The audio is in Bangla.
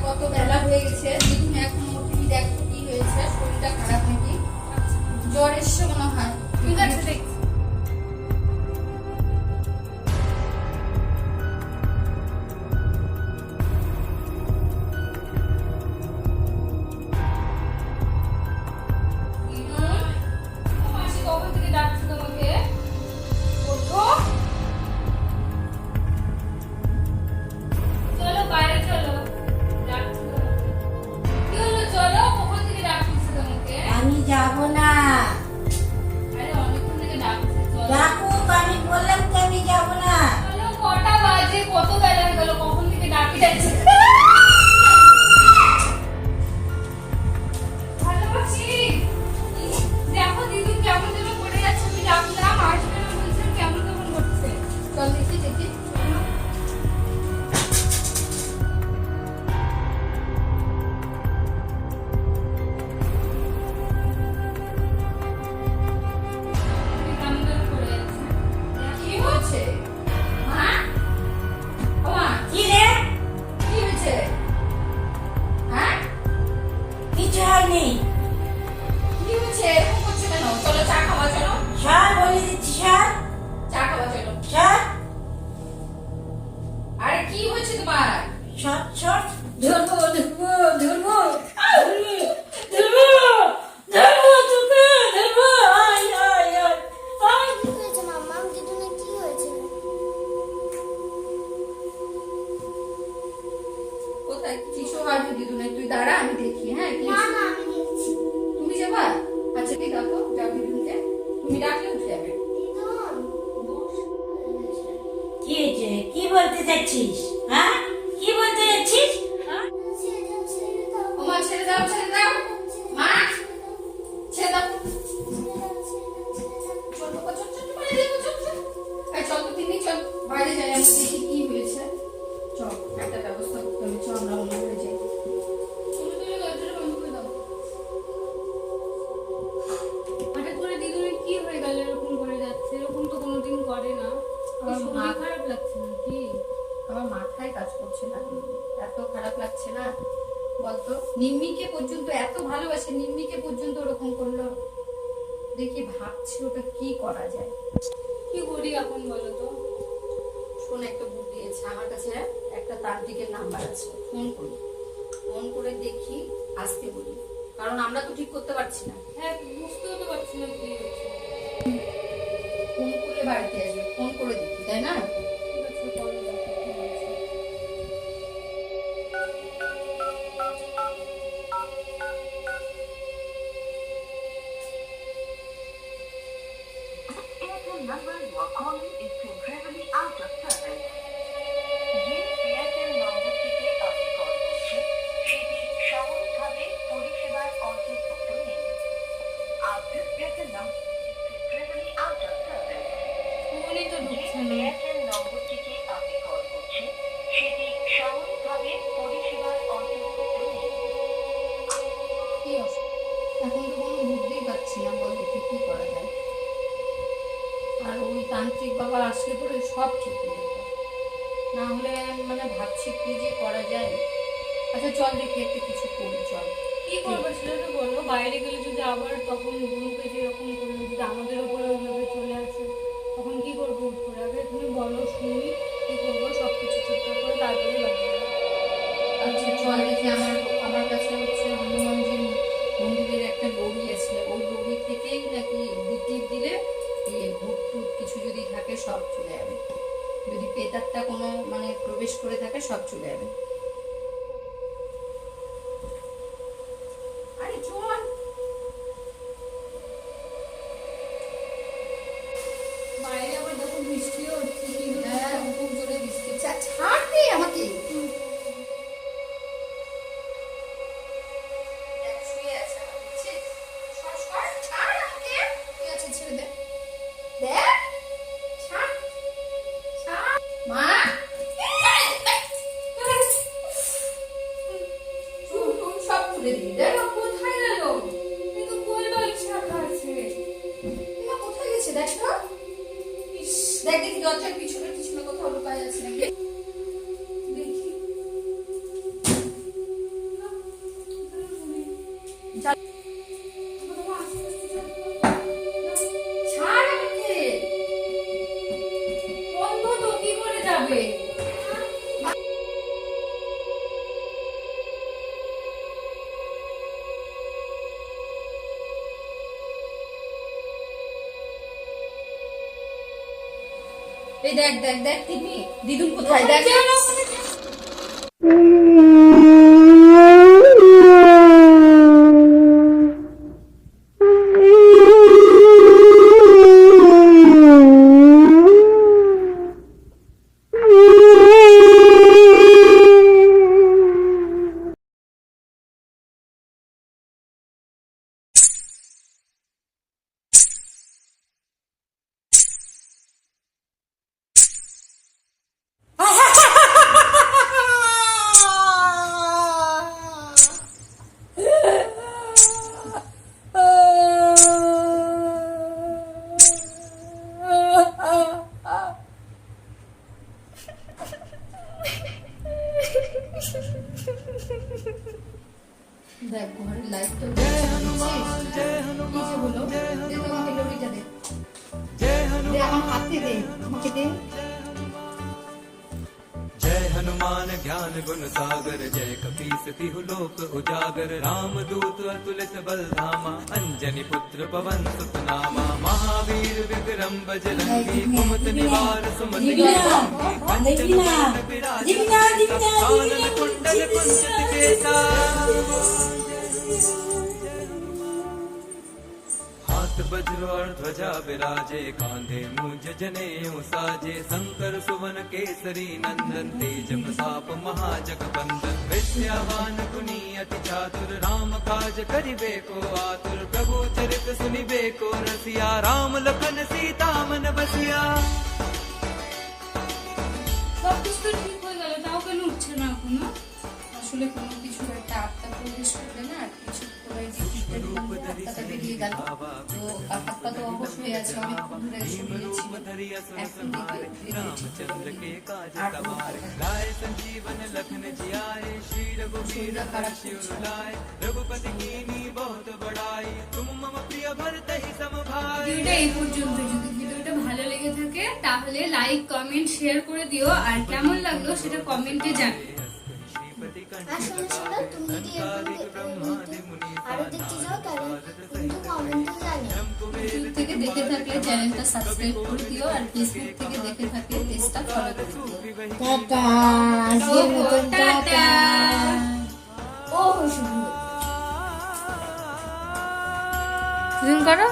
কত বেলা হয়ে গেছে, দিদিন এখন উঠিনি, দেখো কি হয়েছে, শরীরটা খারাপ নাকি, জ্বর এসছে মনে হয়। ঠিক আছে দেখছি। যাবো না, ডাকুক, আমি বললাম তো আমি যাবো না। কটা বাজে, কত বেলা হয়ে গেল, কখন থেকে ডাকি যাচ্ছে। দেখো দিদি কেমন যেন করে যাচ্ছে, আমি ডাকলাম আসবে না বলছেন, কেমন কেমন করছে। চল দেখি দেখি। তুই দাঁড়া, আমি দেখি। হ্যাঁ তুমি যাবা? আচ্ছা ঠিক আছে, যাও দিদুনকে, তুমি ডাকলে উঠে যাবে। কি হয়েছে, কি বলতে চাচ্ছিস? হ্যাঁ, কি বলতে যাচ্ছিস? মা ছেড়ে দাও, ছেড়ে দাও, মা ছেড়ে দাও। চল বাবা, চল চল বাইরে যাবো, চল চল। এই চল তো তিনি, চল বাইরে যাই, আমি দেখি কি হয়েছে। চল একটা ব্যবস্থা করতে হবে, চল আমরা অন্য হয়ে যাই। হঠাৎ করে দিদুনের কি হয়ে গেল, এরকম করে যাচ্ছে? এরকম তো কোনোদিন করে না। শরীর খারাপ লাগছে না কি? আমার মাথায় কাজ করছে না, এত খারাপ লাগছে না বলতো। নিম্মিকে পর্যন্ত এত ভালোবাসে, নিম্মিকে পর্যন্ত ওরকম করলো। দেখি ভাবছি ওটা কি করা যায়, কি করি এখন বলো তো? শোন, একটা বুদ্ধি আছে আমার কাছে, একটা তান্ত্রিকের নাম্বার আছে, ফোন করি, ফোন করে দেখি, আসতে বলি, কারণ আমরা তো ঠিক করতে পারছি না। হ্যাঁ, বুঝতেও তো পারছি না কি হচ্ছে। ফোন করে বাড়িতে আসবে, ফোন করে দেখি, তাই না? ঠিক আছে, পরে দেখো কি বলছে। number you are calling is temporarily out of service. যে এয়ারটেল নম্বরটিতে আপনি কল করছেন সেটি সাময়িকভাবে পরিষেবার অন্তর্ভুক্ত নেই। আপনার Airtel number temporarily out of service. ফোনই তো যে ঢুকছে না। এয়ারটেল নম্বরটিতে আপনি কল করছেন সেটি সাময়িকভাবে পরিষেবার অন্তর্ভুক্ত নেই। কি এখন তো কোনো বুদ্ধিই পাচ্ছি না, বল দেখি কি করা যায়। আর ওই তান্ত্রিক বাবা আসলে পরে সব ঠিক হয়ে যেত, না হলে মানে ভাবছি কি যে করা যায়। আচ্ছা চল দেখি একটা কিছু করি, চল। কি করবো সেটা তো বলো। বাইরে গেলে যদি আবার তখন গুরুকে যেরকম করলো, যদি আমাদের উপরে ওইভাবে চলে আসে, তখন কি করবো? করে আগে তুমি বলো, শুনি কি করবো, সবকিছু ঠিকঠাক করে তারপরে বাড়ি যাবো। আচ্ছা চল দেখি, আমার কাছে হচ্ছে হনুমানজির মন্দিরের একটা লড়ি আছে, ওই লড়ি থেকেই নাকি টিপ দিলে ভূত টুত কিছু যদি থাকে সব চলে যাবে, যদি পেতারটা কোনো মানে প্রবেশ করে থাকে সব চলে যাবে। আরে চল, বাইরে আবার দেখো বৃষ্টিও হচ্ছে। হ্যাঁ খুব জোরে বৃষ্টি, ছাড় দে আমাকে। শুয়ে আছে আমার, বুঝছিস? ছাড় আমাকে, ঠিক আছে ছেড়ে দে, দেখ ছাড় ছাড়। মা সব তুলে দিবি, দেখ কোথায় গেল। ছাড় আমাকে। বন্ধ তো কি করে যাবে? এই দেখ দেখ দেখ টিভি দিদুন কোথায় দেখ। দেখ ঘরের লাইট তো কি যে হলো দে তো আমাকে লবিটা দে দে আমার হাতে দে আমাকে দে। जय हनुमान ज्ञान गुण सागर जय कपीस तिहु लोक उजागर राम दूत अतुलित बल धामा अंजनी पुत्र पवन सुत नामा महावीर विक्रम बजरंगी कुमत निवार सुमति দিবিনা দিবিনা দিবিনা कानन कुंडल कुंचित केसा हाथ वज्र और ध्वजा विराजे कांधे मूंज जनेऊ साजे शंकर सुवन केसरी नंदन तेज प्रताप महाजगबंदन विद्यावान गुणी अति चातुर राम काज करिबे को आतुर प्रभु चरित सुनिबे को रसिया राम लखन सीता मन बसिया সবকিছু তো ঠিক হয়ে গেল, তাও কেন উঠছে না এখনো? আসলে কোনো কিছু একটা আত্মা প্রবেশ করবে না আর কিছু করে যে আত্মাটা বেরিয়ে গেল তো আত্মা তো অবশ হয়ে আছে অনেক ধরে শুনেছি এখন रामचंद्र के काज सवारे लाए संजीवन लखन जियाए श्री रघुवीर हर्षि उर लाए रघुपति कीनी बहुत बड़ाई तुम मम प्रिय भरत ही सम भाई। ভিডিওটা এই পর্যন্ত। যদি ভিডিওটা ভালো লেগে থাকে তাহলে লাইক কমেন্ট শেয়ার করে দিও, আর কেমন লাগলো সেটা কমেন্টে জানাও। আর শোনো শোনো, তুমি যদি এরকম আরো দেখতে চাও তাহলে কিন্তু কমেন্টে জানিও। ইউটিউব থেকে দেখে থাকলে চ্যানেলটা সাবস্ক্রাইব করে দিও আর ফেসবুক থেকে দেখে থাকলে পেজটা ফলো করে দিও। টাটা, আজকের মতন টাটা। ও শুভ জুম করো।